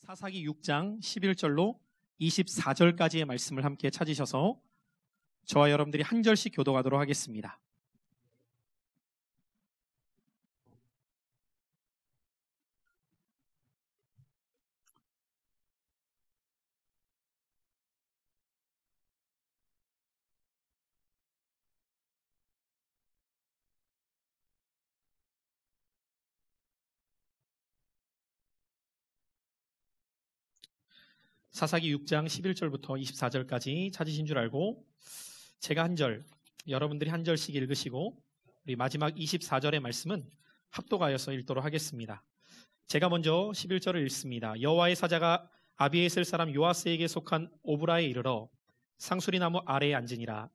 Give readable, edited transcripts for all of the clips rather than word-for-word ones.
사사기 6장 11절로 24절까지의 말씀을 함께 찾으셔서 저와 여러분들이 한 절씩 교독하도록 하겠습니다. 사사기 6장 11절부터 24절까지 찾으신 줄 알고 제가 한 절, 여러분들이 한 절씩 읽으시고 우리 마지막 24절의 말씀은 합독하여서 읽도록 하겠습니다. 제가 먼저 11절을 읽습니다. 여호와의 사자가 아비에셀 사람 요아스에게 속한 오브라에 이르러 상수리 나무 아래에 앉으니라.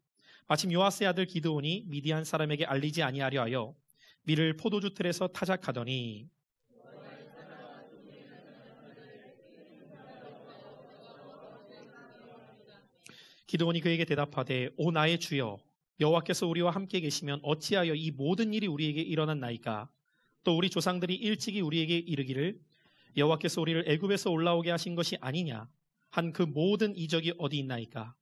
마침 요아스의 아들 기드온이 미디안 사람에게 알리지 아니하려 하여 밀을 포도주 틀에서 타작하더니 기드온이 그에게 대답하되 오 나의 주여 여호와께서 우리와 함께 계시면 어찌하여 이 모든 일이 우리에게 일어났나이까. 또 우리 조상들이 일찍이 우리에게 이르기를 여호와께서 우리를 애굽에서 올라오게 하신 것이 아니냐 한 그 모든 이적이 어디 있나이까.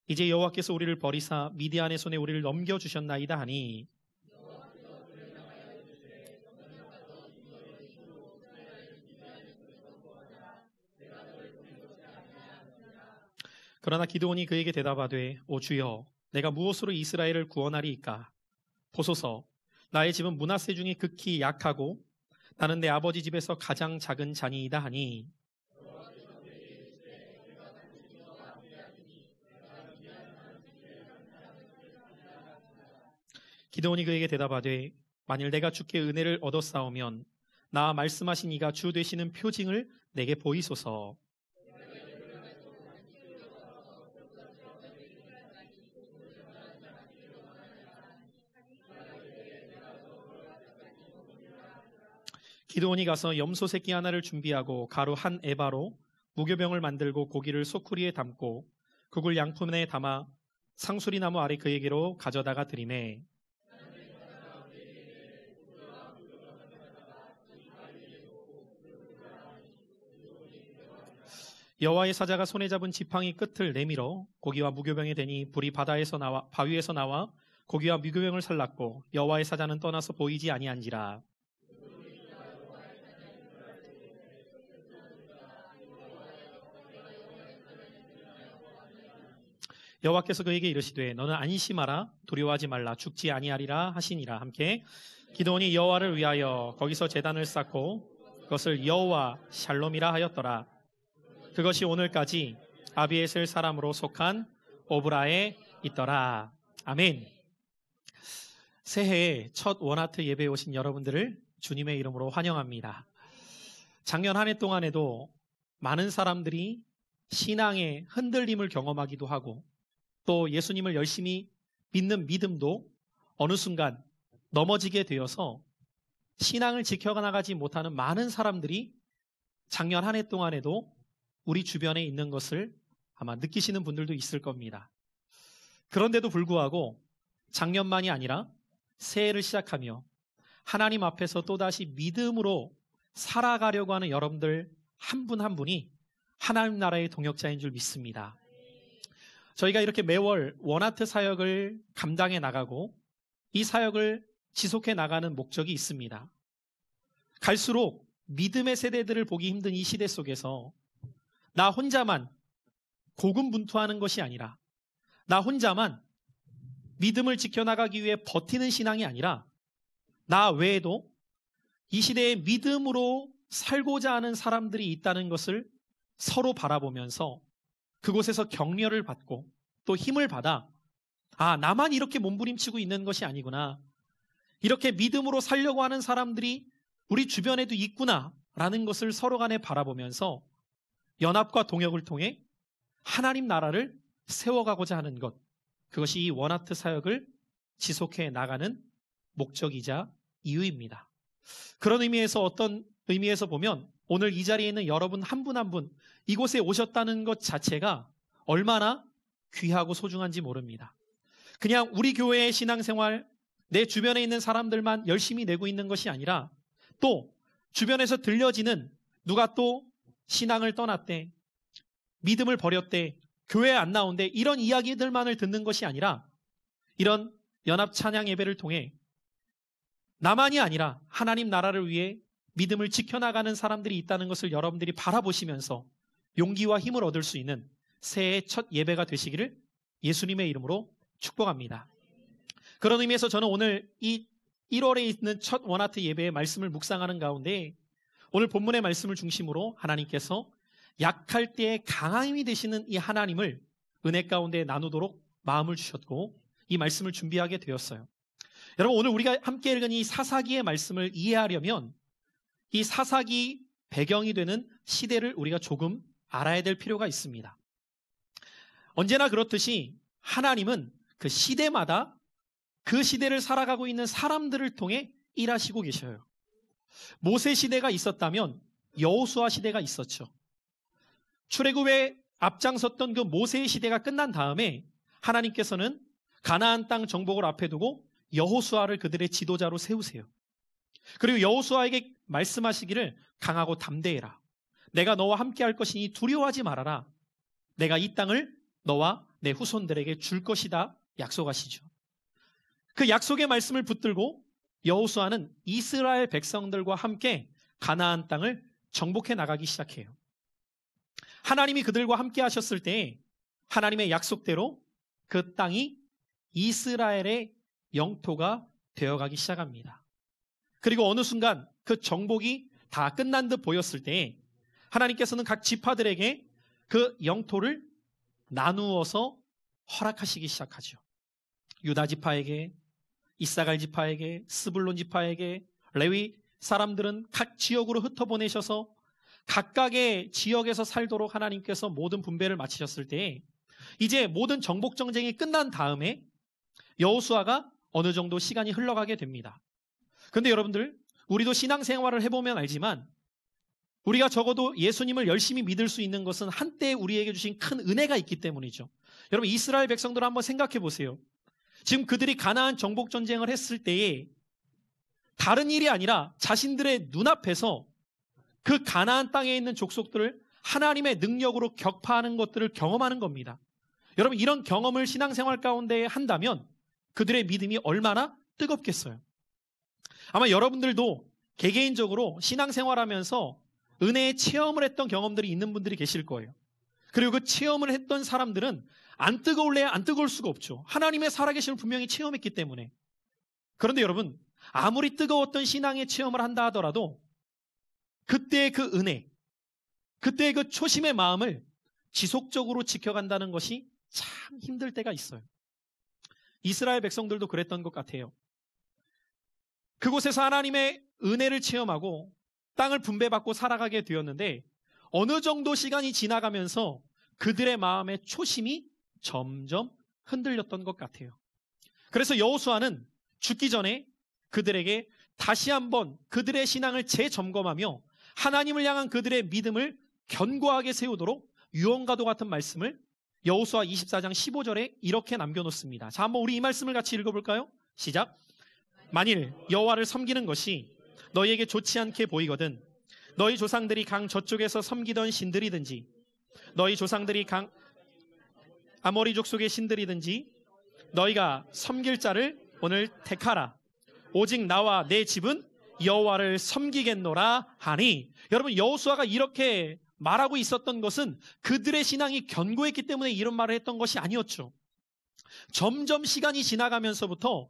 이제 여호와께서 우리를 버리사 미디안의 손에 우리를 넘겨주셨나이다 하니 그러나 기드온이 그에게 대답하되 오 주여 내가 무엇으로 이스라엘을 구원하리이까. 보소서 나의 집은 므낫세 중에 극히 약하고 나는 내 아버지 집에서 가장 작은 자니이다 하니 기드온이 그에게 대답하되 만일 내가 주께 은혜를 얻었사오면 나 말씀하신 이가 주 되시는 표징을 내게 보이소서. 기드온이 가서 염소 새끼 하나를 준비하고 가루 한 에바로 무교병을 만들고 고기를 소쿠리에 담고 그걸 양푼에 담아 상수리 나무 아래 그에게로 가져다가 드리매 여호와의 사자가 손에 잡은 지팡이 끝을 내밀어 고기와 무교병에 대니 불이 바위에서 나와 고기와 무교병을 살랐고 여호와의 사자는 떠나서 보이지 아니한지라. 여호와께서 그에게 이르시되 너는 안심하라 두려워하지 말라 죽지 아니하리라 하시니라. 함께 기드온이 여호와를 위하여 거기서 제단을 쌓고 그것을 여호와 샬롬이라 하였더라. 그것이 오늘까지 아비에셀 사람으로 속한 오브라에 있더라. 아멘. 새해에 첫 원하트 예배에 오신 여러분들을 주님의 이름으로 환영합니다. 작년 한 해 동안에도 많은 사람들이 신앙의 흔들림을 경험하기도 하고 또 예수님을 열심히 믿는 믿음도 어느 순간 넘어지게 되어서 신앙을 지켜나가지 못하는 많은 사람들이 작년 한 해 동안에도 우리 주변에 있는 것을 아마 느끼시는 분들도 있을 겁니다. 그런데도 불구하고 작년만이 아니라 새해를 시작하며 하나님 앞에서 또다시 믿음으로 살아가려고 하는 여러분들 한 분 한 분이 하나님 나라의 동역자인 줄 믿습니다. 저희가 이렇게 매월 원하트 사역을 감당해 나가고 이 사역을 지속해 나가는 목적이 있습니다. 갈수록 믿음의 세대들을 보기 힘든 이 시대 속에서 나 혼자만 고군분투하는 것이 아니라 나 혼자만 믿음을 지켜나가기 위해 버티는 신앙이 아니라 나 외에도 이 시대에 믿음으로 살고자 하는 사람들이 있다는 것을 서로 바라보면서 그곳에서 격려를 받고 또 힘을 받아 나만 이렇게 몸부림치고 있는 것이 아니구나. 이렇게 믿음으로 살려고 하는 사람들이 우리 주변에도 있구나 라는 것을 서로 간에 바라보면서 연합과 동역을 통해 하나님 나라를 세워가고자 하는 것, 그것이 이 원하트 사역을 지속해 나가는 목적이자 이유입니다. 그런 의미에서 어떤 의미에서 보면 오늘 이 자리에 있는 여러분 한 분 한 분 이곳에 오셨다는 것 자체가 얼마나 귀하고 소중한지 모릅니다. 그냥 우리 교회의 신앙생활, 내 주변에 있는 사람들만 열심히 내고 있는 것이 아니라 또 주변에서 들려지는 누가 또 신앙을 떠났대, 믿음을 버렸대, 교회에 안 나온대, 이런 이야기들만을 듣는 것이 아니라 이런 연합 찬양 예배를 통해 나만이 아니라 하나님 나라를 위해 믿음을 지켜나가는 사람들이 있다는 것을 여러분들이 바라보시면서 용기와 힘을 얻을 수 있는 새해의 첫 예배가 되시기를 예수님의 이름으로 축복합니다. 그런 의미에서 저는 오늘 이 1월에 있는 첫 원하트 예배의 말씀을 묵상하는 가운데 오늘 본문의 말씀을 중심으로 하나님께서 약할 때에 강한 힘이 되시는 이 하나님을 은혜 가운데 나누도록 마음을 주셨고 이 말씀을 준비하게 되었어요. 여러분, 오늘 우리가 함께 읽은 이 사사기의 말씀을 이해하려면 이 사사기 배경이 되는 시대를 우리가 조금 알아야 될 필요가 있습니다. 언제나 그렇듯이 하나님은 그 시대마다 그 시대를 살아가고 있는 사람들을 통해 일하시고 계셔요. 모세 시대가 있었다면 여호수아 시대가 있었죠. 출애굽에 앞장섰던 그 모세의 시대가 끝난 다음에 하나님께서는 가나안 땅 정복을 앞에 두고 여호수아를 그들의 지도자로 세우세요. 그리고 여호수아에게 말씀하시기를 강하고 담대해라. 내가 너와 함께 할 것이니 두려워하지 말아라. 내가 이 땅을 너와 내 후손들에게 줄 것이다 약속하시죠. 그 약속의 말씀을 붙들고 여호수아는 이스라엘 백성들과 함께 가나안 땅을 정복해 나가기 시작해요. 하나님이 그들과 함께 하셨을 때 하나님의 약속대로 그 땅이 이스라엘의 영토가 되어가기 시작합니다. 그리고 어느 순간 그 정복이 다 끝난 듯 보였을 때 하나님께서는 각 지파들에게 그 영토를 나누어서 허락하시기 시작하죠. 유다 지파에게, 이사갈 지파에게, 스불론 지파에게, 레위 사람들은 각 지역으로 흩어보내셔서 각각의 지역에서 살도록 하나님께서 모든 분배를 마치셨을 때 이제 모든 정복 전쟁이 끝난 다음에 여호수아가 어느 정도 시간이 흘러가게 됩니다. 그런데 여러분들, 우리도 신앙생활을 해보면 알지만 우리가 적어도 예수님을 열심히 믿을 수 있는 것은 한때 우리에게 주신 큰 은혜가 있기 때문이죠. 여러분, 이스라엘 백성들 한번 생각해 보세요. 지금 그들이 가나안 정복 전쟁을 했을 때에 다른 일이 아니라 자신들의 눈앞에서 그 가나안 땅에 있는 족속들을 하나님의 능력으로 격파하는 것들을 경험하는 겁니다. 여러분, 이런 경험을 신앙생활 가운데 한다면 그들의 믿음이 얼마나 뜨겁겠어요. 아마 여러분들도 개개인적으로 신앙생활하면서 은혜의 체험을 했던 경험들이 있는 분들이 계실 거예요. 그리고 그 체험을 했던 사람들은 안 뜨거울래야 안 뜨거울 수가 없죠. 하나님의 살아계심을 분명히 체험했기 때문에. 그런데 여러분, 아무리 뜨거웠던 신앙의 체험을 한다 하더라도 그때의 그 은혜, 그때의 그 초심의 마음을 지속적으로 지켜간다는 것이 참 힘들 때가 있어요. 이스라엘 백성들도 그랬던 것 같아요. 그곳에서 하나님의 은혜를 체험하고 땅을 분배받고 살아가게 되었는데 어느 정도 시간이 지나가면서 그들의 마음의 초심이 점점 흔들렸던 것 같아요. 그래서 여호수아는 죽기 전에 그들에게 다시 한번 그들의 신앙을 재점검하며 하나님을 향한 그들의 믿음을 견고하게 세우도록 유언과도 같은 말씀을 여호수아 24장 15절에 이렇게 남겨놓습니다. 자, 한번 우리 이 말씀을 같이 읽어볼까요? 시작. 만일 여호와를 섬기는 것이 너희에게 좋지 않게 보이거든 너희 조상들이 강 저쪽에서 섬기던 신들이든지 너희 조상들이 강 아모리 족속의 신들이든지 너희가 섬길 자를 오늘 택하라. 오직 나와 내 집은 여호와를 섬기겠노라 하니. 여러분, 여호수아가 이렇게 말하고 있었던 것은 그들의 신앙이 견고했기 때문에 이런 말을 했던 것이 아니었죠. 점점 시간이 지나가면서부터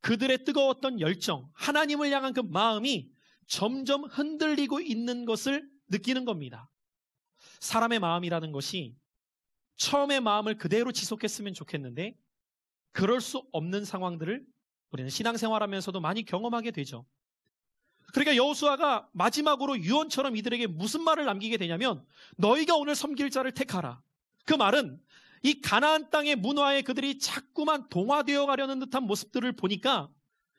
그들의 뜨거웠던 열정, 하나님을 향한 그 마음이 점점 흔들리고 있는 것을 느끼는 겁니다. 사람의 마음이라는 것이 처음의 마음을 그대로 지속했으면 좋겠는데 그럴 수 없는 상황들을 우리는 신앙생활하면서도 많이 경험하게 되죠. 그러니까 여호수아가 마지막으로 유언처럼 이들에게 무슨 말을 남기게 되냐면 너희가 오늘 섬길 자를 택하라. 그 말은 이 가나안 땅의 문화에 그들이 자꾸만 동화되어 가려는 듯한 모습들을 보니까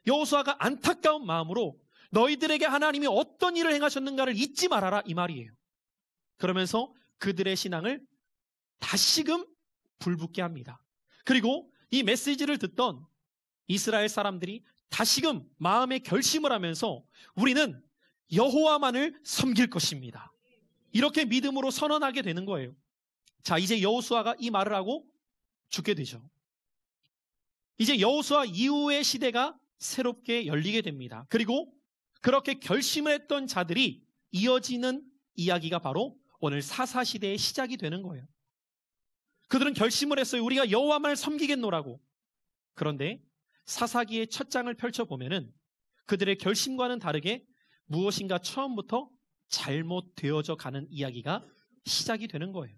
여호수아가 안타까운 마음으로 너희들에게 하나님이 어떤 일을 행하셨는가를 잊지 말아라 이 말이에요. 그러면서 그들의 신앙을 다시금 불붙게 합니다. 그리고 이 메시지를 듣던 이스라엘 사람들이 다시금 마음의 결심을 하면서 우리는 여호와만을 섬길 것입니다. 이렇게 믿음으로 선언하게 되는 거예요. 자, 이제 여호수아가 이 말을 하고 죽게 되죠. 이제 여호수아 이후의 시대가 새롭게 열리게 됩니다. 그리고 그렇게 결심을 했던 자들이 이어지는 이야기가 바로 오늘 사사시대의 시작이 되는 거예요. 그들은 결심을 했어요. 우리가 여호와만을 섬기겠노라고. 그런데 사사기의 첫 장을 펼쳐보면은 그들의 결심과는 다르게 무엇인가 처음부터 잘못되어져 가는 이야기가 시작이 되는 거예요.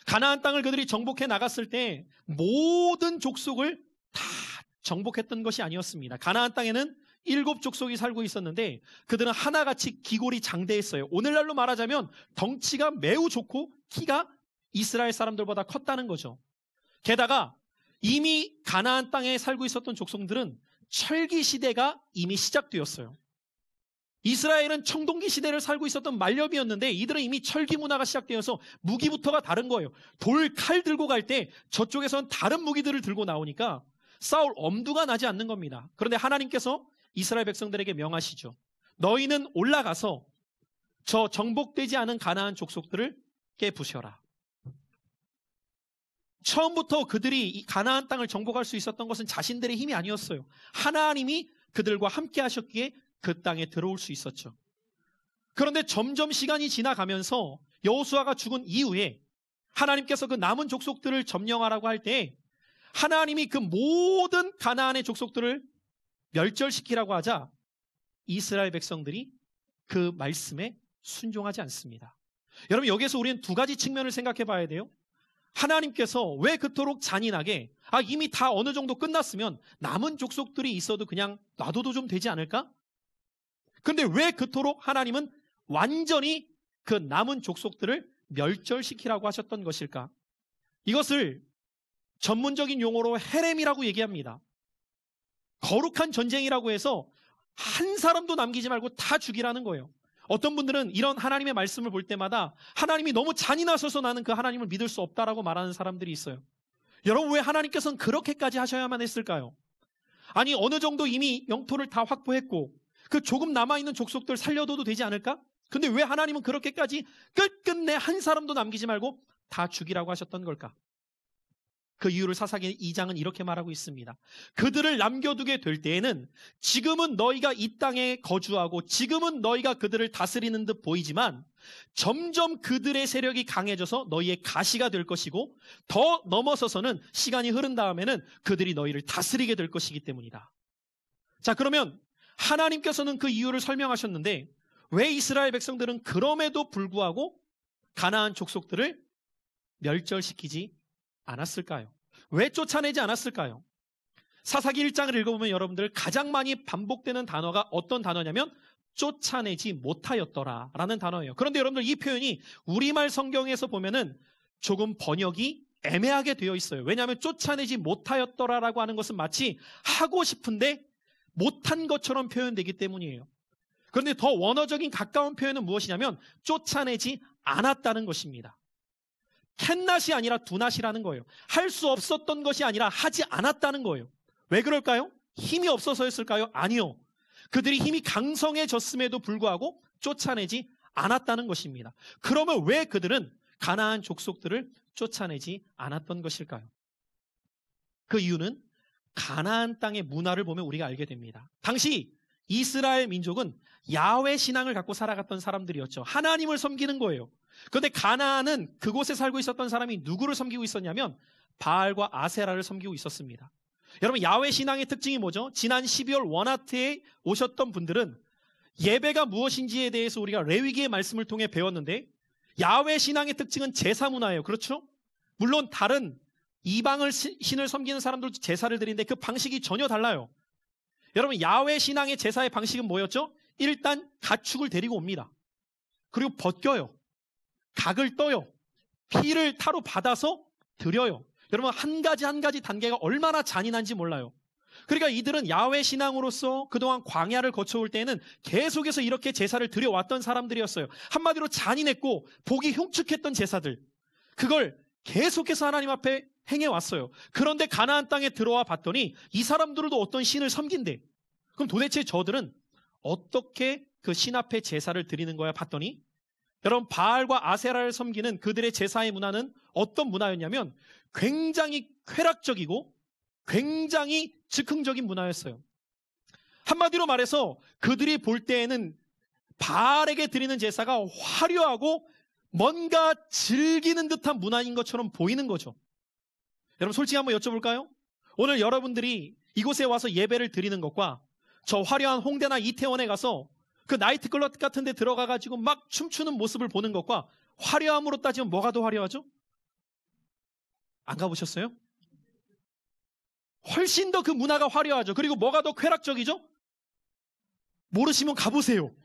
가나안 땅을 그들이 정복해 나갔을 때 모든 족속을 다 정복했던 것이 아니었습니다. 가나안 땅에는 7족속이 살고 있었는데 그들은 하나같이 기골이 장대했어요. 오늘날로 말하자면 덩치가 매우 좋고 키가 이스라엘 사람들보다 컸다는 거죠. 게다가 이미 가나안 땅에 살고 있었던 족속들은 철기 시대가 이미 시작되었어요. 이스라엘은 청동기 시대를 살고 있었던 말렵이었는데 이들은 이미 철기 문화가 시작되어서 무기부터가 다른 거예요. 돌, 칼 들고 갈 때 저쪽에선 다른 무기들을 들고 나오니까 싸울 엄두가 나지 않는 겁니다. 그런데 하나님께서 이스라엘 백성들에게 명하시죠. 너희는 올라가서 저 정복되지 않은 가나안 족속들을 깨부셔라. 처음부터 그들이 이 가나안 땅을 정복할 수 있었던 것은 자신들의 힘이 아니었어요. 하나님이 그들과 함께 하셨기에 그 땅에 들어올 수 있었죠. 그런데 점점 시간이 지나가면서 여호수아가 죽은 이후에 하나님께서 그 남은 족속들을 점령하라고 할 때 하나님이 그 모든 가나안의 족속들을 멸절시키라고 하자 이스라엘 백성들이 그 말씀에 순종하지 않습니다. 여러분, 여기에서 우리는 두 가지 측면을 생각해 봐야 돼요. 하나님께서 왜 그토록 잔인하게 이미 다 어느 정도 끝났으면 남은 족속들이 있어도 그냥 놔둬도 좀 되지 않을까? 근데 왜 그토록 하나님은 완전히 그 남은 족속들을 멸절시키라고 하셨던 것일까? 이것을 전문적인 용어로 헤렘이라고 얘기합니다. 거룩한 전쟁이라고 해서 한 사람도 남기지 말고 다 죽이라는 거예요. 어떤 분들은 이런 하나님의 말씀을 볼 때마다 하나님이 너무 잔인하셔서 나는 그 하나님을 믿을 수 없다라고 말하는 사람들이 있어요. 여러분, 왜 하나님께서는 그렇게까지 하셔야만 했을까요? 아니, 어느 정도 이미 영토를 다 확보했고 그 조금 남아있는 족속들 살려둬도 되지 않을까? 근데 왜 하나님은 그렇게까지 끝끝내 한 사람도 남기지 말고 다 죽이라고 하셨던 걸까? 그 이유를 사사기 2장은 이렇게 말하고 있습니다. 그들을 남겨두게 될 때에는 지금은 너희가 이 땅에 거주하고 지금은 너희가 그들을 다스리는 듯 보이지만 점점 그들의 세력이 강해져서 너희의 가시가 될 것이고 더 넘어서서는 시간이 흐른 다음에는 그들이 너희를 다스리게 될 것이기 때문이다. 자, 그러면 하나님께서는 그 이유를 설명하셨는데 왜 이스라엘 백성들은 그럼에도 불구하고 가나안 족속들을 멸절시키지 않았을까요? 왜 쫓아내지 않았을까요? 사사기 1장을 읽어보면 여러분들 가장 많이 반복되는 단어가 어떤 단어냐면 쫓아내지 못하였더라 라는 단어예요. 그런데 여러분들 이 표현이 우리말 성경에서 보면은 조금 번역이 애매하게 되어 있어요. 왜냐하면 쫓아내지 못하였더라라고 하는 것은 마치 하고 싶은데 못한 것처럼 표현되기 때문이에요. 그런데 더 원어적인 가까운 표현은 무엇이냐면 쫓아내지 않았다는 것입니다. 캔낫이 아니라 두낫이라는 거예요. 할 수 없었던 것이 아니라 하지 않았다는 거예요. 왜 그럴까요? 힘이 없어서였을까요? 아니요. 그들이 힘이 강성해졌음에도 불구하고 쫓아내지 않았다는 것입니다. 그러면 왜 그들은 가나안 족속들을 쫓아내지 않았던 것일까요? 그 이유는 가나안 땅의 문화를 보면 우리가 알게 됩니다. 당시 이스라엘 민족은 야훼 신앙을 갖고 살아갔던 사람들이었죠. 하나님을 섬기는 거예요. 그런데 가나안은 그곳에 살고 있었던 사람이 누구를 섬기고 있었냐면 바알과 아세라를 섬기고 있었습니다. 여러분, 야훼 신앙의 특징이 뭐죠? 지난 12월 원하트에 오셨던 분들은 예배가 무엇인지에 대해서 우리가 레위기의 말씀을 통해 배웠는데 야훼 신앙의 특징은 제사 문화예요. 그렇죠? 물론 다른 이방을 신을 섬기는 사람들도 제사를 드리는데 그 방식이 전혀 달라요. 여러분, 야훼 신앙의 제사의 방식은 뭐였죠? 일단 가축을 데리고 옵니다. 그리고 벗겨요. 각을 떠요. 피를 타로 받아서 드려요. 여러분, 한 가지 한 가지 단계가 얼마나 잔인한지 몰라요. 그러니까 이들은 야훼 신앙으로서 그동안 광야를 거쳐올 때에는 계속해서 이렇게 제사를 드려왔던 사람들이었어요. 한마디로 잔인했고 보기 흉측했던 제사들. 그걸 계속해서 하나님 앞에 행해왔어요. 그런데 가나안 땅에 들어와 봤더니 이 사람들도 어떤 신을 섬긴대. 그럼 도대체 저들은 어떻게 그 신 앞에 제사를 드리는 거야 봤더니 여러분, 바알과 아세라를 섬기는 그들의 제사의 문화는 어떤 문화였냐면 굉장히 쾌락적이고 굉장히 즉흥적인 문화였어요. 한마디로 말해서 그들이 볼 때에는 바알에게 드리는 제사가 화려하고 뭔가 즐기는 듯한 문화인 것처럼 보이는 거죠. 여러분, 솔직히 한번 여쭤볼까요? 오늘 여러분들이 이곳에 와서 예배를 드리는 것과 저 화려한 홍대나 이태원에 가서 그 나이트클럽 같은 데 들어가가지고 막 춤추는 모습을 보는 것과 화려함으로 따지면 뭐가 더 화려하죠? 안 가보셨어요? 훨씬 더 그 문화가 화려하죠. 그리고 뭐가 더 쾌락적이죠? 모르시면 가보세요.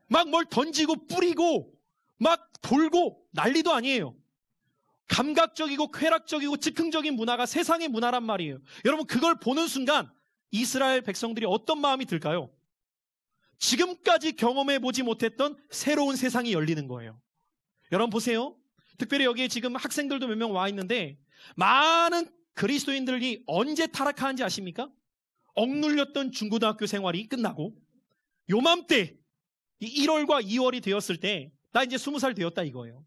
막 뭘 던지고 뿌리고 막 돌고 난리도 아니에요. 감각적이고 쾌락적이고 즉흥적인 문화가 세상의 문화란 말이에요. 여러분, 그걸 보는 순간 이스라엘 백성들이 어떤 마음이 들까요? 지금까지 경험해보지 못했던 새로운 세상이 열리는 거예요. 여러분 보세요. 특별히 여기에 지금 학생들도 몇 명 와 있는데 많은 그리스도인들이 언제 타락하는지 아십니까? 억눌렸던 중고등학교 생활이 끝나고 요맘때 1월과 2월이 되었을 때 나 이제 20살 되었다 이거예요.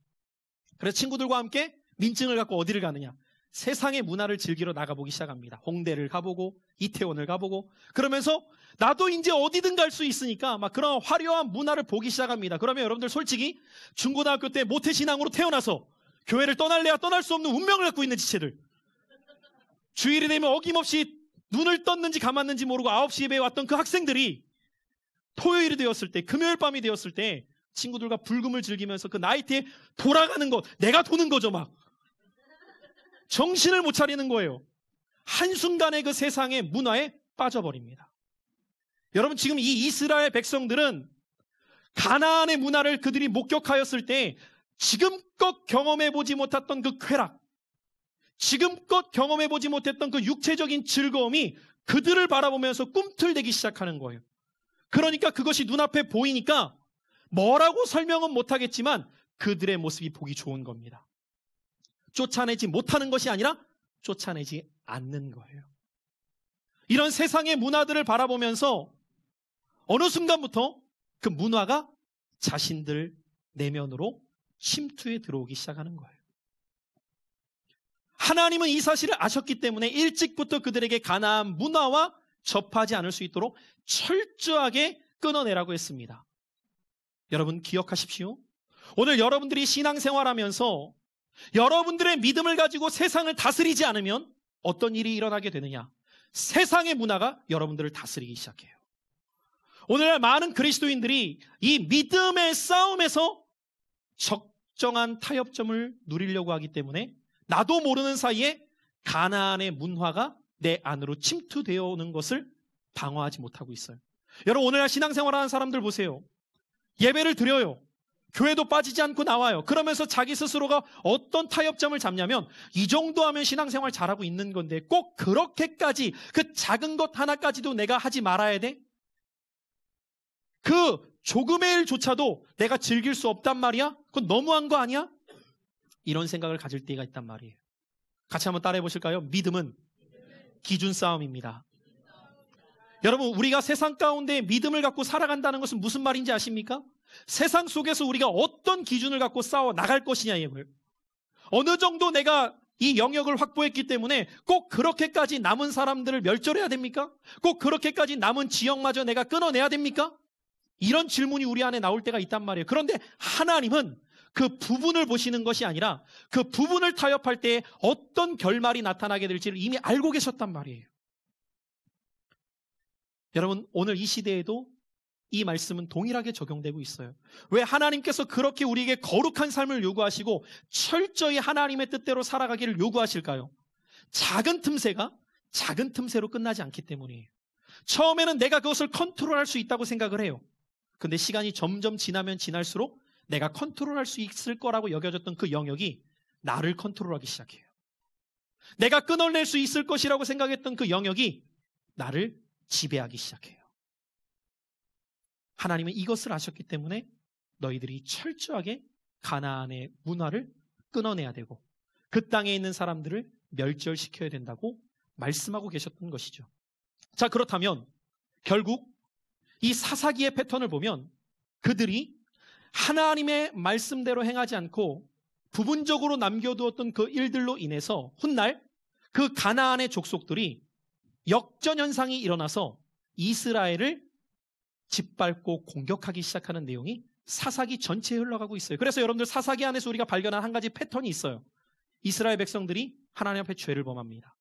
그래서 친구들과 함께 민증을 갖고 어디를 가느냐? 세상의 문화를 즐기러 나가보기 시작합니다. 홍대를 가보고 이태원을 가보고 그러면서 나도 이제 어디든 갈 수 있으니까 막 그런 화려한 문화를 보기 시작합니다. 그러면 여러분들 솔직히 중고등학교 때 모태신앙으로 태어나서 교회를 떠날래야 떠날 수 없는 운명을 갖고 있는 지체들, 주일이 되면 어김없이 눈을 떴는지 감았는지 모르고 9시 예배에 왔던 그 학생들이 토요일이 되었을 때, 금요일 밤이 되었을 때 친구들과 불금을 즐기면서 그 나이트에 돌아가는 것, 내가 도는 거죠. 막 정신을 못 차리는 거예요. 한순간에 그 세상의 문화에 빠져버립니다. 여러분, 지금 이 이스라엘 백성들은 가나안의 문화를 그들이 목격하였을 때 지금껏 경험해보지 못했던 그 쾌락, 지금껏 경험해보지 못했던 그 육체적인 즐거움이 그들을 바라보면서 꿈틀대기 시작하는 거예요. 그러니까 그것이 눈앞에 보이니까 뭐라고 설명은 못하겠지만 그들의 모습이 보기 좋은 겁니다. 쫓아내지 못하는 것이 아니라 쫓아내지 않는 거예요. 이런 세상의 문화들을 바라보면서 어느 순간부터 그 문화가 자신들 내면으로 침투해 들어오기 시작하는 거예요. 하나님은 이 사실을 아셨기 때문에 일찍부터 그들에게 가나안 문화와 접하지 않을 수 있도록 철저하게 끊어내라고 했습니다. 여러분 기억하십시오. 오늘 여러분들이 신앙생활하면서 여러분들의 믿음을 가지고 세상을 다스리지 않으면 어떤 일이 일어나게 되느냐? 세상의 문화가 여러분들을 다스리기 시작해요. 오늘날 많은 그리스도인들이 이 믿음의 싸움에서 적정한 타협점을 누리려고 하기 때문에 나도 모르는 사이에 가나안의 문화가 내 안으로 침투되어 오는 것을 방어하지 못하고 있어요. 여러분, 오늘날 신앙생활하는 사람들 보세요. 예배를 드려요. 교회도 빠지지 않고 나와요. 그러면서 자기 스스로가 어떤 타협점을 잡냐면 이 정도 하면 신앙생활 잘하고 있는 건데 꼭 그렇게까지 그 작은 것 하나까지도 내가 하지 말아야 돼? 그 조금의 일조차도 내가 즐길 수 없단 말이야? 그건 너무한 거 아니야? 이런 생각을 가질 때가 있단 말이에요. 같이 한번 따라해 보실까요? 믿음은 기준 싸움입니다. 여러분, 우리가 세상 가운데 믿음을 갖고 살아간다는 것은 무슨 말인지 아십니까? 세상 속에서 우리가 어떤 기준을 갖고 싸워 나갈 것이냐예요. 어느 정도 내가 이 영역을 확보했기 때문에 꼭 그렇게까지 남은 사람들을 멸절해야 됩니까? 꼭 그렇게까지 남은 지역마저 내가 끊어내야 됩니까? 이런 질문이 우리 안에 나올 때가 있단 말이에요. 그런데 하나님은 그 부분을 보시는 것이 아니라 그 부분을 타협할 때 어떤 결말이 나타나게 될지를 이미 알고 계셨단 말이에요. 여러분, 오늘 이 시대에도 이 말씀은 동일하게 적용되고 있어요. 왜 하나님께서 그렇게 우리에게 거룩한 삶을 요구하시고 철저히 하나님의 뜻대로 살아가기를 요구하실까요? 작은 틈새가 작은 틈새로 끝나지 않기 때문이에요. 처음에는 내가 그것을 컨트롤할 수 있다고 생각을 해요. 근데 시간이 점점 지나면 지날수록 내가 컨트롤할 수 있을 거라고 여겨졌던 그 영역이 나를 컨트롤하기 시작해요. 내가 끊어낼 수 있을 것이라고 생각했던 그 영역이 나를 지배하기 시작해요. 하나님은 이것을 아셨기 때문에 너희들이 철저하게 가나안의 문화를 끊어내야 되고 그 땅에 있는 사람들을 멸절시켜야 된다고 말씀하고 계셨던 것이죠. 자, 그렇다면 결국 이 사사기의 패턴을 보면 그들이 하나님의 말씀대로 행하지 않고 부분적으로 남겨두었던 그 일들로 인해서 훗날 그 가나안의 족속들이 역전 현상이 일어나서 이스라엘을 짓밟고 공격하기 시작하는 내용이 사사기 전체에 흘러가고 있어요. 그래서 여러분들 사사기 안에서 우리가 발견한 한 가지 패턴이 있어요. 이스라엘 백성들이 하나님 앞에 죄를 범합니다.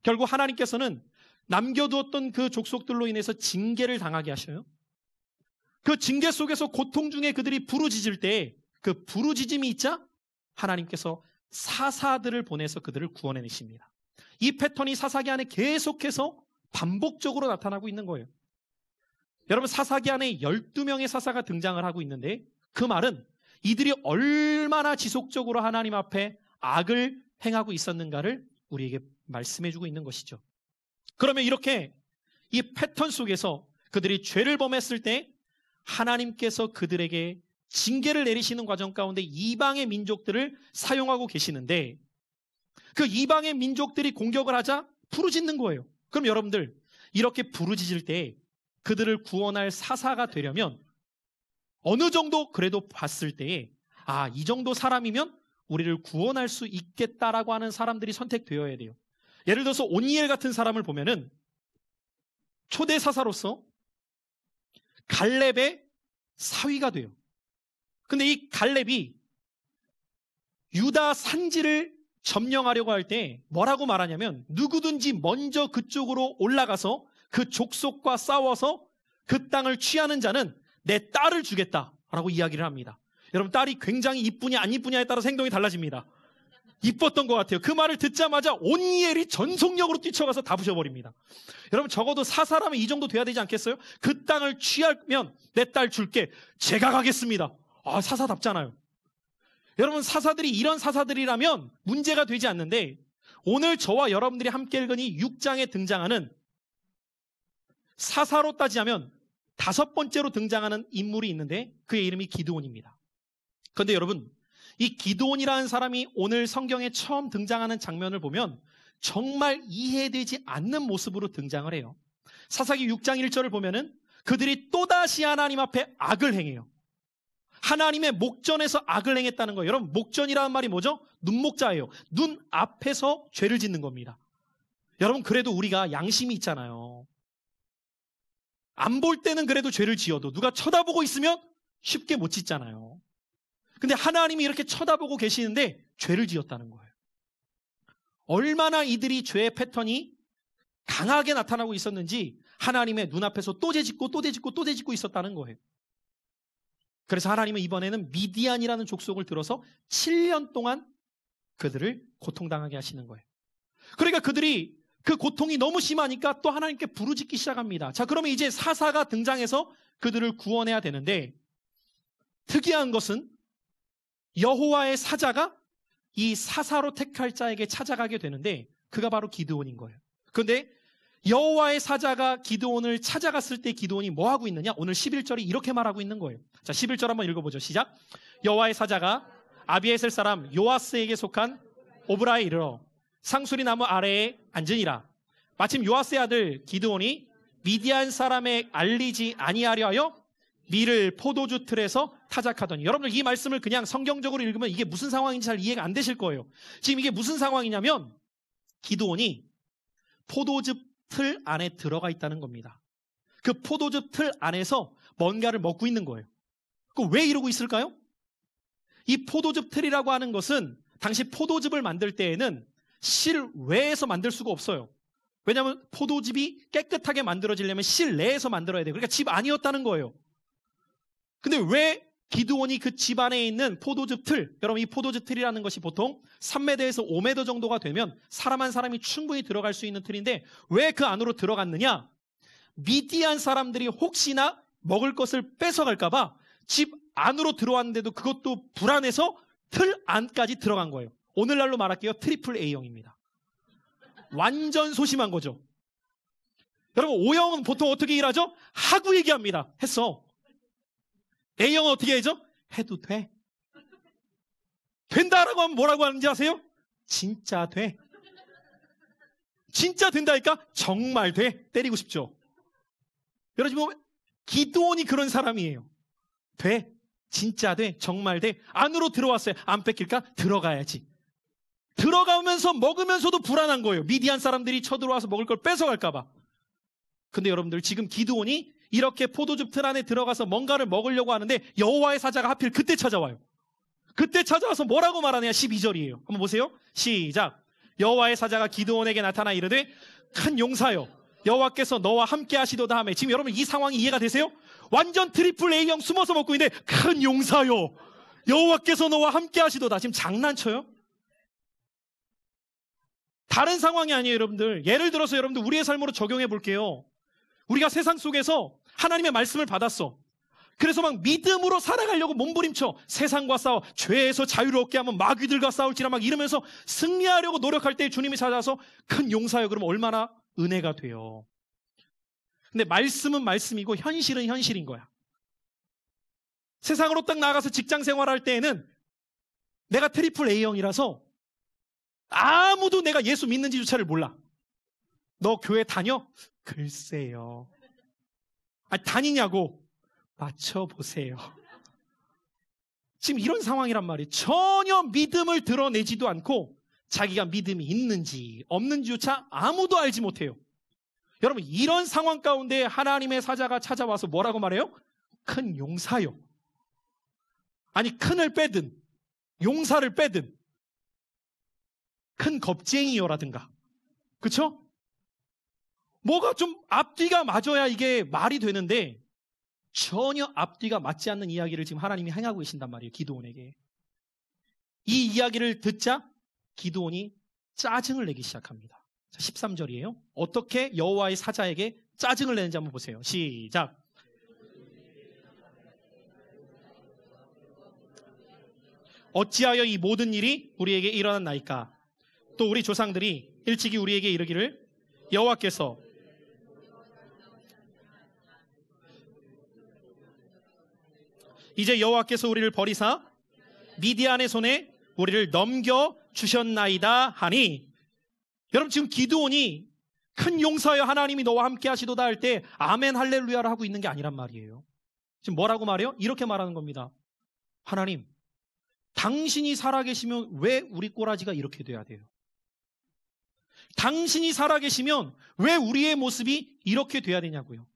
결국 하나님께서는 남겨두었던 그 족속들로 인해서 징계를 당하게 하셔요. 그 징계 속에서 고통 중에 그들이 부르짖을 때 그 부르짖음이 있자 하나님께서 사사들을 보내서 그들을 구원해내십니다. 이 패턴이 사사기 안에 계속해서 반복적으로 나타나고 있는 거예요. 여러분, 사사기 안에 12명의 사사가 등장을 하고 있는데 그 말은 이들이 얼마나 지속적으로 하나님 앞에 악을 행하고 있었는가를 우리에게 말씀해주고 있는 것이죠. 그러면 이렇게 이 패턴 속에서 그들이 죄를 범했을 때 하나님께서 그들에게 징계를 내리시는 과정 가운데 이방의 민족들을 사용하고 계시는데 그 이방의 민족들이 공격을 하자 부르짖는 거예요. 그럼 여러분들 이렇게 부르짖을 때 그들을 구원할 사사가 되려면 어느 정도 그래도 봤을 때에 이 정도 사람이면 우리를 구원할 수 있겠다라고 하는 사람들이 선택되어야 돼요. 예를 들어서 온니엘 같은 사람을 보면은 초대 사사로서 갈렙의 사위가 돼요. 근데 이 갈렙이 유다 산지를 점령하려고 할 때 뭐라고 말하냐면 누구든지 먼저 그쪽으로 올라가서 그 족속과 싸워서 그 땅을 취하는 자는 내 딸을 주겠다라고 이야기를 합니다. 여러분, 딸이 굉장히 이쁘냐 안 이쁘냐에 따라서 행동이 달라집니다. 이뻤던 것 같아요. 그 말을 듣자마자 온니엘이 전속력으로 뛰쳐가서 다 부셔버립니다. 여러분, 적어도 사사라면 이 정도 돼야 되지 않겠어요? 그 땅을 취하면 내 딸 줄게. 제가 가겠습니다. 사사답잖아요. 여러분, 사사들이 이런 사사들이라면 문제가 되지 않는데 오늘 저와 여러분들이 함께 읽은 이 6장에 등장하는 사사로 따지자면 5번째로 등장하는 인물이 있는데 그의 이름이 기드온입니다. 그런데 여러분, 이 기드온이라는 사람이 오늘 성경에 처음 등장하는 장면을 보면 정말 이해되지 않는 모습으로 등장을 해요. 사사기 6장 1절을 보면은 그들이 또다시 하나님 앞에 악을 행해요. 하나님의 목전에서 악을 행했다는 거예요. 여러분, 목전이라는 말이 뭐죠? 눈목자예요. 눈 앞에서 죄를 짓는 겁니다. 여러분, 그래도 우리가 양심이 있잖아요. 안 볼 때는 그래도 죄를 지어도 누가 쳐다보고 있으면 쉽게 못 짓잖아요. 근데 하나님이 이렇게 쳐다보고 계시는데 죄를 지었다는 거예요. 얼마나 이들이 죄의 패턴이 강하게 나타나고 있었는지 하나님의 눈앞에서 또 죄짓고 또 죄짓고 또 죄짓고 있었다는 거예요. 그래서 하나님은 이번에는 미디안이라는 족속을 들어서 7년 동안 그들을 고통당하게 하시는 거예요. 그러니까 그들이 그 고통이 너무 심하니까 또 하나님께 부르짖기 시작합니다. 자, 그러면 이제 사사가 등장해서 그들을 구원해야 되는데 특이한 것은 여호와의 사자가 이 사사로 택할 자에게 찾아가게 되는데 그가 바로 기드온인 거예요. 그런데 여호와의 사자가 기드온을 찾아갔을 때 기드온이 뭐 하고 있느냐? 오늘 11절이 이렇게 말하고 있는 거예요. 자, 11절 한번 읽어보죠. 시작. 여호와의 사자가 아비에셀 사람 요아스에게 속한 오브라에 이르러 상수리 나무 아래에 앉으니라. 마침 요아스의 아들 기드온이 미디안 사람에 알리지 아니하려 하여 밀을 포도주 틀에서 타작하더니. 여러분들 이 말씀을 그냥 성경적으로 읽으면 이게 무슨 상황인지 잘 이해가 안 되실 거예요. 지금 이게 무슨 상황이냐면 기드온이 포도즙 틀 안에 들어가 있다는 겁니다. 그 포도즙 틀 안에서 뭔가를 먹고 있는 거예요. 왜 이러고 있을까요? 이 포도즙 틀이라고 하는 것은 당시 포도즙을 만들 때에는 실외에서 만들 수가 없어요. 왜냐하면 포도즙이 깨끗하게 만들어지려면 실내에서 만들어야 돼요. 그러니까 집 안이었다는 거예요. 근데 왜 기드온이 그 집 안에 있는 포도즙 틀, 여러분 이 포도즙 틀이라는 것이 보통 3m에서 5m 정도가 되면 사람 한 사람이 충분히 들어갈 수 있는 틀인데 왜 그 안으로 들어갔느냐? 미디안 사람들이 혹시나 먹을 것을 뺏어갈까봐 집 안으로 들어왔는데도 그것도 불안해서 틀 안까지 들어간 거예요. 오늘날로 말할게요. 트리플 A형입니다. 완전 소심한 거죠. 여러분, O형은 보통 어떻게 일하죠? 하고 얘기합니다. 했어. A형은 어떻게 하죠? 해도 돼. 된다라고 하면 뭐라고 하는지 아세요? 진짜 돼. 진짜 된다니까? 정말 돼. 때리고 싶죠. 여러분, 기드온이 그런 사람이에요. 돼. 진짜 돼? 정말 돼? 안으로 들어왔어요. 안 뺏길까? 들어가야지. 들어가면서 먹으면서도 불안한 거예요. 미디안 사람들이 쳐들어와서 먹을 걸 뺏어갈까 봐. 근데 여러분들 지금 기드온이 이렇게 포도즙 틀 안에 들어가서 뭔가를 먹으려고 하는데 여호와의 사자가 하필 그때 찾아와요. 그때 찾아와서 뭐라고 말하느냐? 12절이에요. 한번 보세요. 시작. 여호와의 사자가 기드온에게 나타나 이르되 큰 용사여 여호와께서 너와 함께 하시도다 하매. 지금 여러분 이 상황이 이해가 되세요? 완전 트리플 A형 숨어서 먹고 있는데 큰 용사여 여호와께서 너와 함께 하시도다. 지금 장난쳐요? 다른 상황이 아니에요, 여러분들. 예를 들어서 여러분들 우리의 삶으로 적용해 볼게요. 우리가 세상 속에서 하나님의 말씀을 받았어. 그래서 막 믿음으로 살아가려고 몸부림쳐 세상과 싸워 죄에서 자유를 얻게 하면 마귀들과 싸울지라 막 이러면서 승리하려고 노력할 때 주님이 찾아서 큰 용사여 그러면 얼마나 은혜가 돼요. 근데 말씀은 말씀이고 현실은 현실인 거야. 세상으로 딱 나가서 직장 생활할 때에는 내가 트리플 A형이라서 아무도 내가 예수 믿는지조차를 몰라. 너 교회 다녀? 글쎄요. 아니, 다니냐고? 맞춰보세요. 지금 이런 상황이란 말이에요. 전혀 믿음을 드러내지도 않고 자기가 믿음이 있는지 없는지조차 아무도 알지 못해요. 여러분 이런 상황 가운데 하나님의 사자가 찾아와서 뭐라고 말해요? 큰 용사요. 아니 큰을 빼든 용사를 빼든 큰 겁쟁이요라든가 그쵸? 뭐가 좀 앞뒤가 맞아야 이게 말이 되는데 전혀 앞뒤가 맞지 않는 이야기를 지금 하나님이 행하고 계신단 말이에요. 기드온에게. 이 이야기를 듣자 기드온이 짜증을 내기 시작합니다. 13절이에요. 어떻게 여호와의 사자에게 짜증을 내는지 한번 보세요. 시작. 어찌하여 이 모든 일이 우리에게 일어났나이까? 또 우리 조상들이 일찍이 우리에게 이르기를 여호와께서 이제 여호와께서 우리를 버리사 미디안의 손에 우리를 넘겨 주셨나이다 하니. 여러분 지금 기드온이 큰 용사여 하나님이 너와 함께 하시도다 할 때 아멘 할렐루야를 하고 있는 게 아니란 말이에요. 지금 뭐라고 말해요? 이렇게 말하는 겁니다. 하나님 당신이 살아계시면 왜 우리 꼬라지가 이렇게 돼야 돼요? 당신이 살아계시면 왜 우리의 모습이 이렇게 돼야 되냐고요?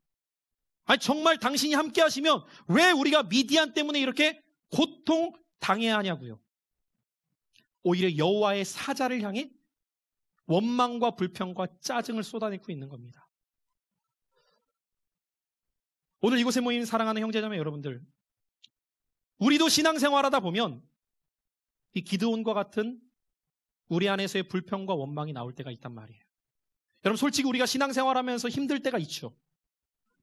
아니 정말 당신이 함께 하시면 왜 우리가 미디안 때문에 이렇게 고통 당해야 하냐고요? 오히려 여호와의 사자를 향해 원망과 불평과 짜증을 쏟아내고 있는 겁니다. 오늘 이곳에 모인 사랑하는 형제자매 여러분들, 우리도 신앙생활하다 보면 이 기드온과 같은 우리 안에서의 불평과 원망이 나올 때가 있단 말이에요. 여러분 솔직히 우리가 신앙생활하면서 힘들 때가 있죠.